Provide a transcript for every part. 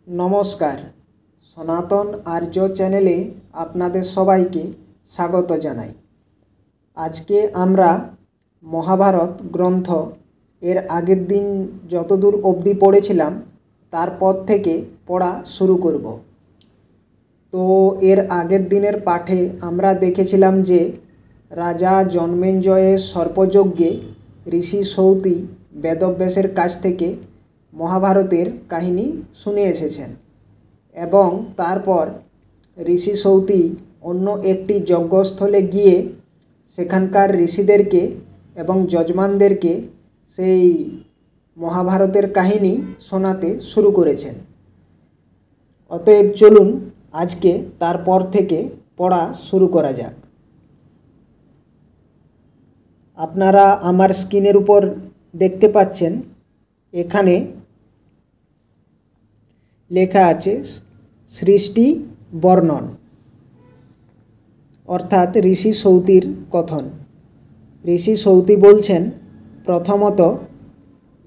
नमस्कार सनातन आर्य चैनेले आपनादेर सबाइके स्वागत जानाई। आज के आमरा महाभारत ग्रंथ एर आगेर दिन जतदूर अब्दि पढ़ेछिलाम तारपर थेके पढ़ा शुरू करब। तो एर आगेर दिनेर पाठे आमरा देखेछिलाम जे राजा जन्मेजय सर्पयज्ञे ऋषि सौती वेदव्यासेर काछ थेके महाभारतेर काहिनी शुने एसेछेन एबं तारपर ऋषि सौती अन्य एकटी यज्ञस्थले गिये सेखानकार ऋषिदेरके एबं यजमानदेरके सेई महाभारतेर काहिनी शोनाते शुरू करेछेन। अतएव चलुन आजके तारपर थेके पढ़ा शुरू करा जाक। आपनारा आमार स्क्रिनेर उपर देखते पाच्छेन एखाने लेखा आछे सृष्टि वर्णन अर्थात ऋषि सौतीर कथन। ऋषि सौती बोलछेन प्रथमत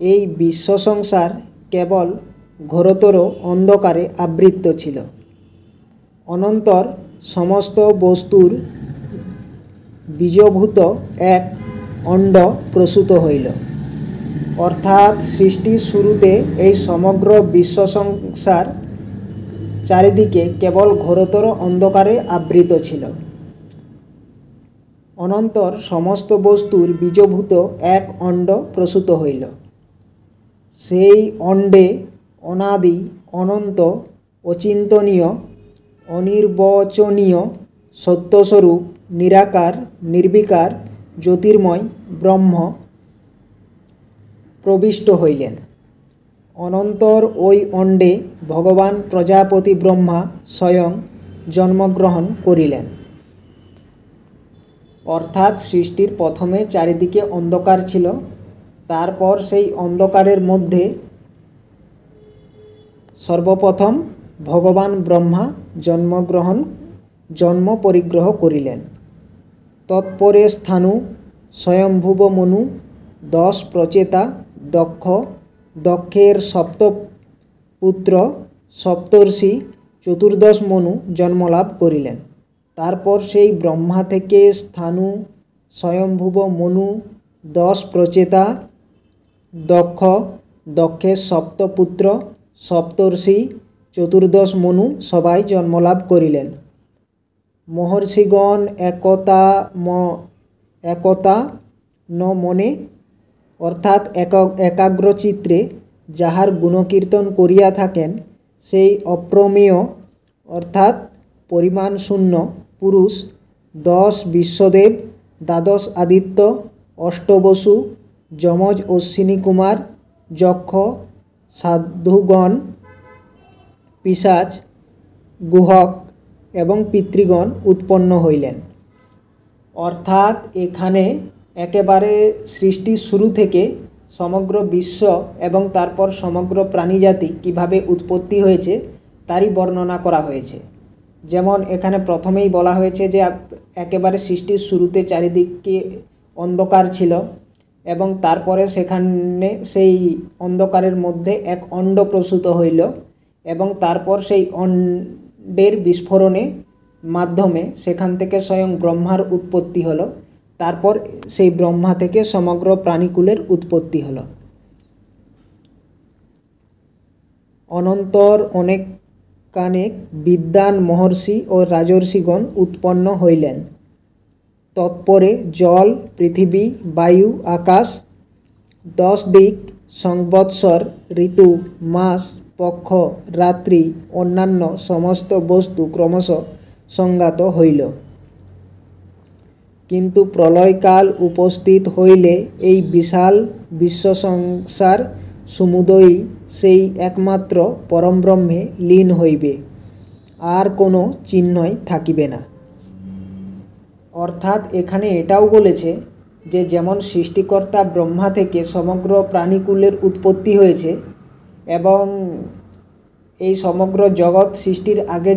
एई विश्व संसार केवल घोरतर अंधकारे आवृत छिलो। अनंतर समस्त वस्तुर बीजभूत एक अंड प्रसूत हईल। अर्थात सृष्टि शुरूते এই समग्र विश्व संसार चारिदिके केवल घोरतर अंधकारे आवृत छिल। अनंतर समस्त वस्तुर बीजभूत एक अंड प्रसूत हईल। सेई अंडे अनादि अनंत अचिंतनीय अनिर्वचनीय सत्यस्वरूप निराकार निर्विकार ज्योतिर्मय ब्रह्म प्रविष्ट हইলেন। अनंतर ओई अंडे भगवान प्रजापति ब्रह्मा स्वयं जन्मग्रहण करिलेन। अर्थात सृष्टिर प्रथमे चारिदिके अंधकार छिलो, तारपर सेई अंधकारेर मध्य सर्वप्रथम भगवान ब्रह्मा जन्म परिग्रह करिलेन। तत्परे स्थाणु स्वयंभुव मनु 10 प्रचेता दक्षेर सप्तपुत्र सप्तर्षि चतुर्दश मनु जन्मलाभ करिलेन। तारपर सेई ब्रह्मा थेके स्थाणु स्वयंभुव मनु 10 प्रचेता दक्षेर सप्तपुत्र सप्तर्षि चतुर्दश मनु सबाई जन्मलाभ करिलेन। महर्षिगण एकता न मने अर्थात एकाग्र चित्रे जाहार गुणकीर्तन करिया थाकेन सेई अप्रमेय अर्थात परिमाण शून्य पुरुष 10 विश्वदेव 12 आदित्य अष्टवसु यमज अश्विनी कुमार यक्ष साधुगण पिशाच गुहक एवं पितृगण उत्पन्न हইলেন। अर्थात एखाने एकेबारे सृष्टि शुरू थेके समग्र विश्व एवं तारपर समग्र प्राणीजाति किभाबे उत्पत्ति हয়েছে तारी बर्णना करा हয়েছে। जेमन एखाने प्रथमेई बला हয়েছে जे एकेबारे सृष्टिर शुरूते चारिदिके अंधकार छिलो एवं तारपरे सेखाने सेई अंधकारेर मध्य एक अंड प्रसूत हইল एवं तारपर सेई अंडेर विस्फोरणे माध्यमे सेखान थेके स्वयं ब्रह्मार उत्पत्ति हलो। तारपर सेई ब्रह्मा थेके समग्र प्राणीकुलेर उत्पत्ति हलो। अनंतर अनेकानेक विद्वान महर्षि और राजर्षिगण उत्पन्न हইলেন। तत्परे जल पृथिवी वायु आकाश 10 दिक संवत्सर ऋतु मास पक्ष रात्रि अन्यान्य समस्त वस्तु क्रमश संज्ञात हইল। किन्तु प्रलयकाल उपस्थित हইলে এই विशाल विश्व संसार समुदयी सेई एकमात्र परम ब्रह्मे लीन हইবে आर कोनो चिन्हई थाकिबे ना। अर्थात एखाने एटाओ बोलेছে যে যেমন সৃষ্টিকর্তা ब्रह्मा থেকে समग्र प्राणीकुलेर उत्पत्ति হয়েছে এবং এই समग्र जगत सृष्टिर आगे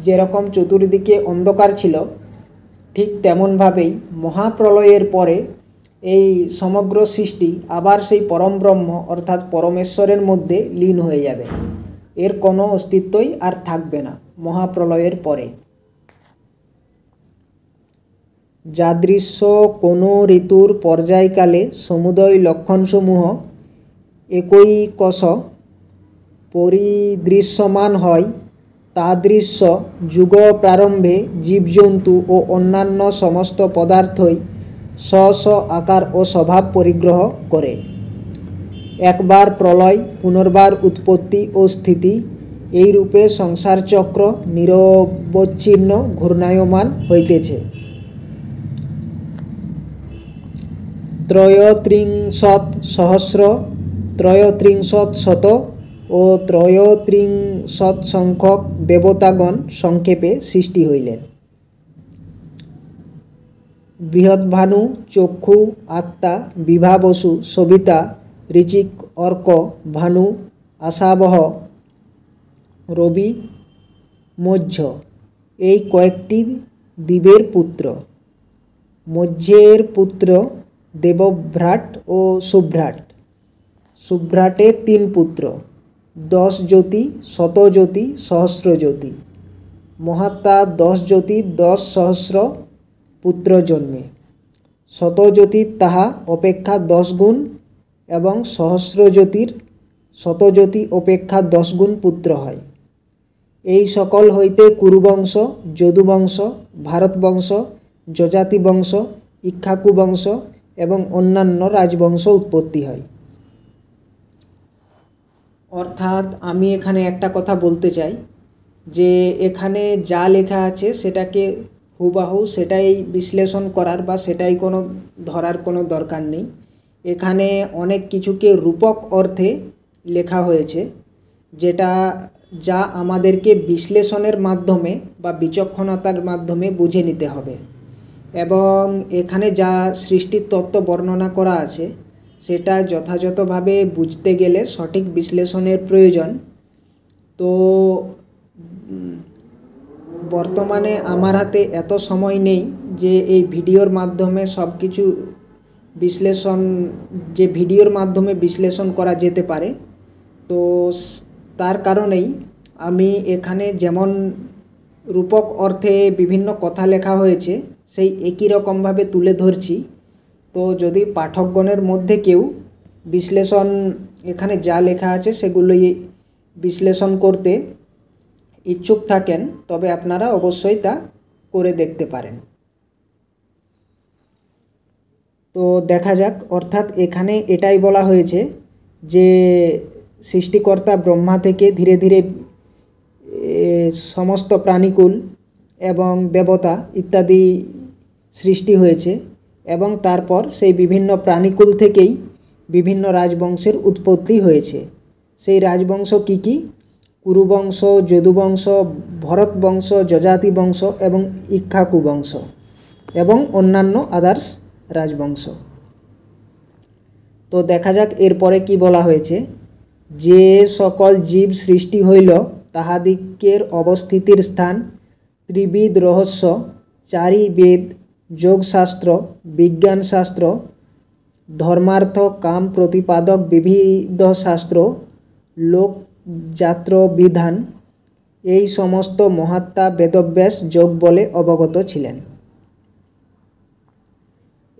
जेरकम चतुर्दिके अंधकार छिलो ठीक तेमन भावेई महाप्रलयेर परे এই समग्र सृष्टि आबार सेई परम ब्रह्म अर्थात परमेश्वरेर मध्य लीन हয়ে যাবে। এর কোনো অস্তিত্বই আর থাকবে না মহাপ্রলয়ের পরে। যাদৃশ্য কোনো ঋতুর পর্যায়কালে সমুদয় লক্ষণসমূহ একৈকশ পরিদৃশ্যমান হয়, তাদৃশ্য যুগ প্রারম্ভে জীবজন্তু ও অন্যান্য সমস্ত পদার্থই স্ব স্ব আকার ও স্বভাব পরিগ্রহ করে। একবার প্রলয়, পুনর্বার উৎপত্তি ও স্থিতি, এই রূপে সংসার চক্র নিরবচ্ছিন্ন ঘূর্ণায়মান হইতেছে। ত্রয়ত্রিংশৎ সহস্র, ত্রয়ত্রিংশৎ শত ও ত্রয়ত্রিংশৎ সংখ্যক দেবতাগণ সংক্ষেপে সৃষ্টি হইলেন। বৃহদ্ভানু, চক্ষু, আত্মা, বিভা, বসু, সবিতা, ঋচিক, অর্ক, ভানু, আশাবহ, রবি, মধ্য এই কয়েকটি দেবের পুত্র। মধ্যের পুত্র দেবভ্রাট ও সুভ্রাট। সুভ্রাটের 3 পুত্র, 10 জ্যোতি, শতজ্যোতি, সহস্রজ্যোতি। মহাত্মা 10 জ্যোতি 10 সহস্র পুত্র জন্মে। শতজ্যোতির তাহা অপেক্ষা 10 গুণ এবং সহস্রজ্যোতির শতজ্যোতি অপেক্ষা 10 গুণ পুত্র হয়। এই সকল হইতে কুরুবংশ, যদুবংশ, ভারতবংশ, যজাতি বংশ, ইক্ষ্বাকু বংশ এবং অন্যান্য রাজবংশ উৎপত্তি হয়। অর্থাৎ আমি এখানে একটা কথা বলতে চাই যে এখানে যা লেখা আছে সেটাকে হুবাহু সেটাই বিশ্লেষণ করার বা সেটাই কোনো ধরার কোনো দরকার নেই। এখানে অনেক কিছুকে রূপক অর্থে লেখা হয়েছে, যেটা যা আমাদেরকে বিশ্লেষণের মাধ্যমে বা বিচক্ষণতার মাধ্যমে বুঝে নিতে হবে। এবং এখানে যা সৃষ্টির তত্ত্ব বর্ণনা করা আছে সেটা যথাযথভাবে বুঝতে গেলে সঠিক বিশ্লেষণের প্রয়োজন। তো বর্তমানে আমার হাতে এত সময় নেই যে এই ভিডিওর মাধ্যমে সব কিছু ভিডিওর মাধ্যমে বিশ্লেষণ করা যেতে পারে। তো তার কারণেই আমি এখানে যেমন রূপক অর্থে বিভিন্ন কথা লেখা হয়েছে সেই একই রকমভাবে তুলে ধরছি। তো যদি পাঠকগণের মধ্যে কেউ বিশ্লেষণ এখানে যা লেখা আছে সেগুলোই বিশ্লেষণ করতে ইচ্ছুক থাকেন তবে আপনারা অবশ্যই তা করে দেখতে পারেন। তো দেখা যাক, অর্থাৎ এখানে এটাই বলা হয়েছে যে সৃষ্টিকর্তা ব্রহ্মা থেকে ধীরে ধীরে সমস্ত প্রাণীকুল এবং দেবতা ইত্যাদি সৃষ্টি হয়েছে এবং তারপর সেই বিভিন্ন প্রাণীকুল থেকেই বিভিন্ন রাজবংশের উৎপত্তি হয়েছে। সেই রাজবংশ কি কি? কুরুবংশ, যদুবংশ, ভরত বংশ, যজাতি বংশ এবং ইক্ষ্বাকু বংশ এবং অন্যান্য আদার্স রাজবংশ। তো দেখা যাক এরপরে কি বলা হয়েছে। যে সকল জীব সৃষ্টি হইল তাহাদিগের অবস্থিতির স্থান ত্রিবিদ রহস্য, 4 বেদ, যোগশাস্ত্র, বিজ্ঞানশাস্ত্র, ধর্মার্থ কাম প্রতিপাদক বিবিধ শাস্ত্র, লোকযাত্র বিধান, এই সমস্ত মহাত্মা বেদব্যাস যোগ বলে অবগত ছিলেন।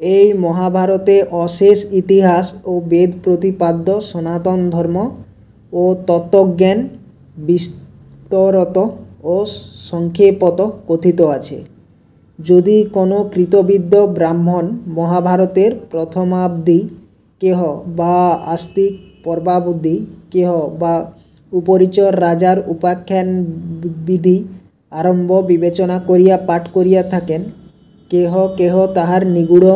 এই মহাভারতে অশেষ ইতিহাস ও বেদ প্রতিপাদ্য সনাতন ধর্ম ও তত্ত্বজ্ঞান বিস্তরত ও সংক্ষেপত কথিত আছে। যদি কোনো কৃতবিদ্য ব্রাহ্মণ মহাভারতের প্রথমাবধি কেহ বা আস্তিক পর্বাবধি কেহ বা উপরিচর রাজার উপাখ্যান বিধি আরম্ভ বিবেচনা করিয়া পাঠ করিয়া থাকেন, কেহ কেহ তাহার নিগূঢ়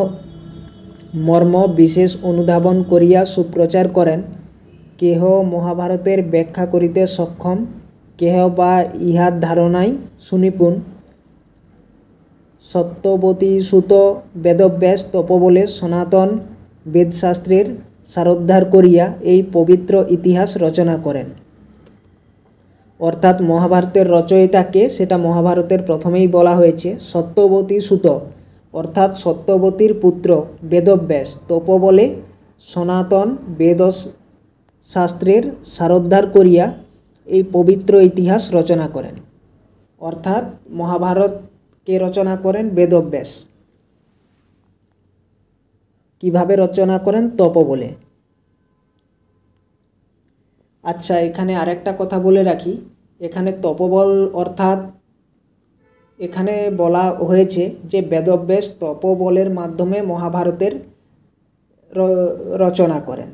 মর্ম বিশেষ অনুধাবন করিয়া সুপ্রচার করেন, কেহ মহাভারতের ব্যাখ্যা করিতে সক্ষম, কেহ বা ইহার ধারণায় সুনিপুণ, সত্যবতী সুত বেদব্যাস তপোবলে সনাতন বেদশাস্ত্রের সারোদ্ধার করিয়া এই পবিত্র ইতিহাস রচনা করেন। অর্থাৎ মহাভারতের রচয়িতাকে সেটা মহাভারতের প্রথমেই বলা হয়েছে। সত্যবতী সুত অর্থাৎ সত্যবতীর পুত্র বেদব্যাস তপোবলে সনাতন বেদ শাস্ত্রের সারোদ্ধার করিয়া এই পবিত্র ইতিহাস রচনা করেন। অর্থাৎ মহাভারতকে রচনা করেন বেদব্যাস। কিভাবে রচনা করেন? তপবলে। আচ্ছা, এখানে আরেকটা কথা বলে রাখি, এখানে তপবল অর্থাৎ এখানে বলা হয়েছে যে বেদব্যাস তপবলের মাধ্যমে মহাভারতের রচনা করেন।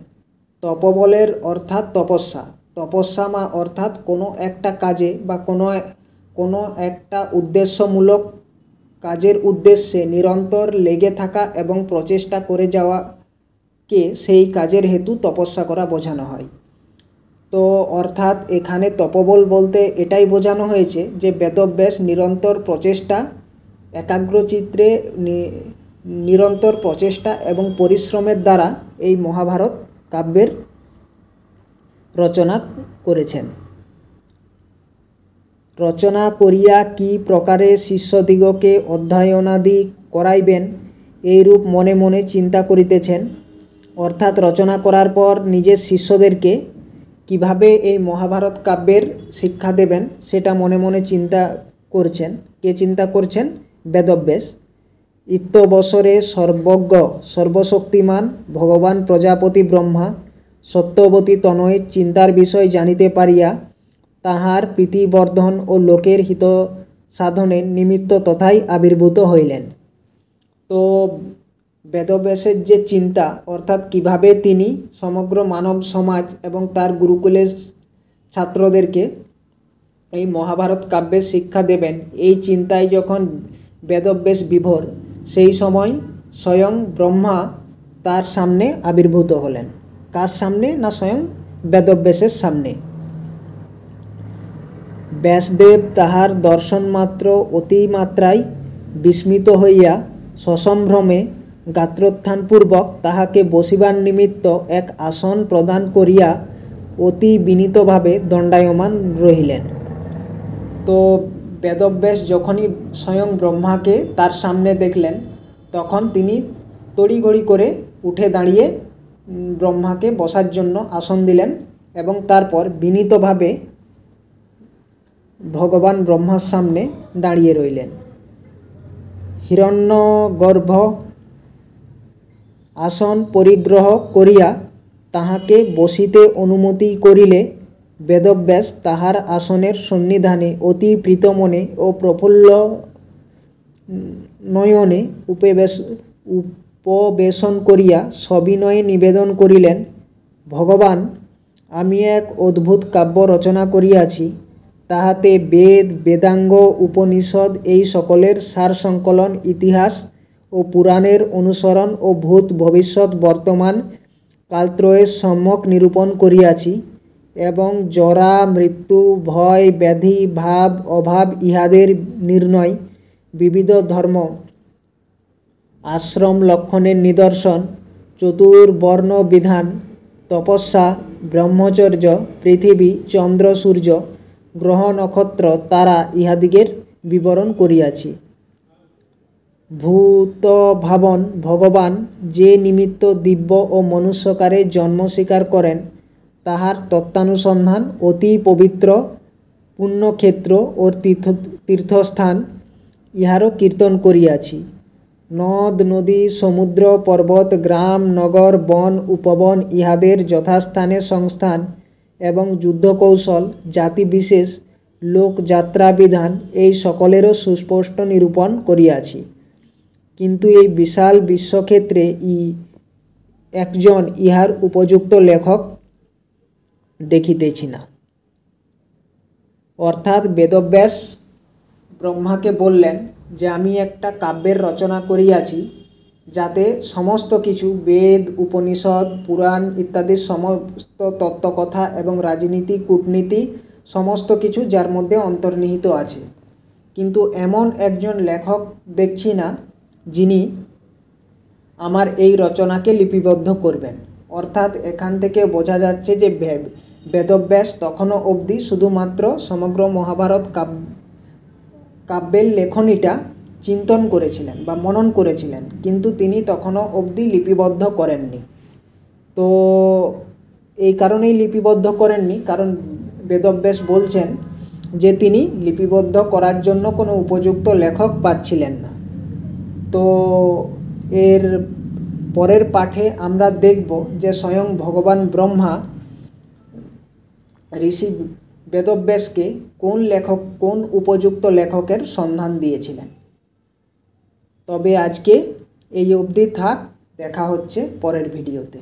তপবলের অর্থাৎ তপস্যা। তপস্যা অর্থাৎ কোনো একটা কাজে বা কোনো একটা উদ্দেশ্যমূলক কাজের উদ্দেশ্যে নিরন্তর লেগে থাকা এবং প্রচেষ্টা করে যাওয়াকে সেই কাজের হেতু তপস্যা করা বোঝানো হয়। তো অর্থাৎ এখানে তপবল বলতে এটাই বোঝানো হয়েছে যে বেদব্যাস নিরন্তর প্রচেষ্টা, একাগ্রচিত্তে নিরন্তর প্রচেষ্টা এবং পরিশ্রমের দ্বারা এই মহাভারত কাব্যের রচনা করেছেন। রচনা করিয়া কি প্রকারে শিষ্যদিগকে অধ্যয়নাদি করাইবেন এইরূপ মনে মনে চিন্তা করিতেছেন। অর্থাৎ রচনা করার পর নিজের শিষ্যদেরকে কিভাবে এই মহাভারত কাব্যের শিক্ষা দেবেন সেটা মনে মনে চিন্তা করছেন। কে চিন্তা করছেন? বেদব্যাস। ইত্যবসরে সর্বজ্ঞ সর্বশক্তিমান ভগবান প্রজাপতি ব্রহ্মা সত্যবতী তনয় চিন্তার বিষয় জানিতে পারিয়া তাহার প্রীতিবর্ধন ও লোকের হিত সাধনের নিমিত্ত তথায় আবির্ভূত হইলেন। তো বেদব্যাসের যে চিন্তা, অর্থাৎ কিভাবে তিনি সমগ্র মানব সমাজ এবং তার গুরুকুলের ছাত্রদেরকে এই মহাভারত কাব্যের শিক্ষা দেবেন, এই চিন্তায় যখন বেদব্যাস বিভোর, সেই সময় স্বয়ং ব্রহ্মা তার সামনে আবির্ভূত হলেন। কার সামনে? না স্বয়ং বেদব্যাসের সামনে। ব্যাসদেব তাহার দর্শন মাত্র অতিমাত্রায় বিস্মিত হইয়া সসম্ভ্রমে গাত্রোত্থানপূর্বক তাহাকে বসিবার নিমিত্ত এক আসন প্রদান করিয়া অতি বিনীতভাবে দণ্ডায়মান রহিলেন। তো বেদব্যাস যখনই স্বয়ং ব্রহ্মাকে তার সামনে দেখলেন, তখন তিনি তড়িঘড়ি করে উঠে দাঁড়িয়ে ব্রহ্মাকে বসার জন্য আসন দিলেন এবং তারপর বিনীতভাবে ভগবান ব্রহ্মার সামনে দাঁড়িয়ে রইলেন। হিরণ্যগর্ভ আসন পরিগ্রহ করিয়া তাহাকে বসিতে অনুমতি করিলে বেদব্যাস তাহার আসনের সন্নিধানে অতি প্রীতমনে ও প্রফুল্ল নয়নে উপবেশন করিয়া সবিনয়ে নিবেদন করিলেন, ভগবান, আমি এক অদ্ভুত কাব্য রচনা করিয়াছি। তাহাতে বেদ, বেদাঙ্গ, উপনিষদ এই সকলের সার সংকলন, ইতিহাস ও পুরাণের অনুসরণ ও ভূত ভবিষ্যৎ বর্তমান কালত্রয়ের সম্যক নিরূপণ করিয়াছি এবং জরা, মৃত্যু, ভয়, ব্যাধি, ভাব, অভাব ইহাদের নির্ণয়, বিবিধ ধর্ম আশ্রম লক্ষণের নিদর্শন, চতুর্বর্ণ বিধান, তপস্যা, ব্রহ্মচর্য, পৃথিবী, চন্দ্র, সূর্য, গ্রহ, নক্ষত্র, তারা ইহাদিগের বিবরণ করিয়াছি। ভূতভাবন ভগবান যে নিমিত্ত দিব্য ও মনুষ্যকারে জন্ম স্বীকার করেন, তাহার তত্ত্বানুসন্ধান, অতি পবিত্র পুণ্যক্ষেত্র ও তীর্থস্থান ইহারও কীর্তন করিয়াছি। নদ, নদী, সমুদ্র, পর্বত, গ্রাম, নগর, বন, উপবন ইহাদের যথাস্থানে সংস্থান এবং যুদ্ধকৌশল, জাতিবিশেষ, লোকযাত্রা বিধান এই সকলেরও সুস্পষ্ট নিরূপণ করিয়াছি। কিন্তু এই বিশাল বিশ্বক্ষেত্রে একজন ইহার উপযুক্ত লেখক দেখিতেছি না। অর্থাৎ বেদব্যাস ব্রহ্মাকে বললেন যে আমি একটা কাব্যের রচনা করিয়াছি, যাতে সমস্ত কিছু বেদ, উপনিষদ, পুরাণ ইত্যাদি সমস্ত তত্ত্বকথা এবং রাজনীতি, কূটনীতি সমস্ত কিছু যার মধ্যে অন্তর্নিহিত আছে। কিন্তু এমন একজন লেখক দেখছি না যিনি আমার এই রচনাকে লিপিবদ্ধ করবেন। অর্থাৎ এখান থেকে বোঝা যাচ্ছে যে বেদব্যাস তখনও অবধি শুধুমাত্র সমগ্র মহাভারত কাব্যের লেখনীটা চিন্তন করেছিলেন বা মনন করেছিলেন, কিন্তু তিনি তখনও অবধি লিপিবদ্ধ করেননি। তো এই কারণেই লিপিবদ্ধ করেননি, কারণ বেদব্যাস বলছেন যে তিনি লিপিবদ্ধ করার জন্য কোনো উপযুক্ত লেখক পাচ্ছিলেন না। তো এর পরের পাঠে আমরা দেখব যে স্বয়ং ভগবান ব্রহ্মা ঋষি বেদব্যাসকে কোন উপযুক্ত লেখকের সন্ধান দিয়েছিলেন। তবে আজকে এই অবধি থাক, দেখা হচ্ছে পরের ভিডিওতে।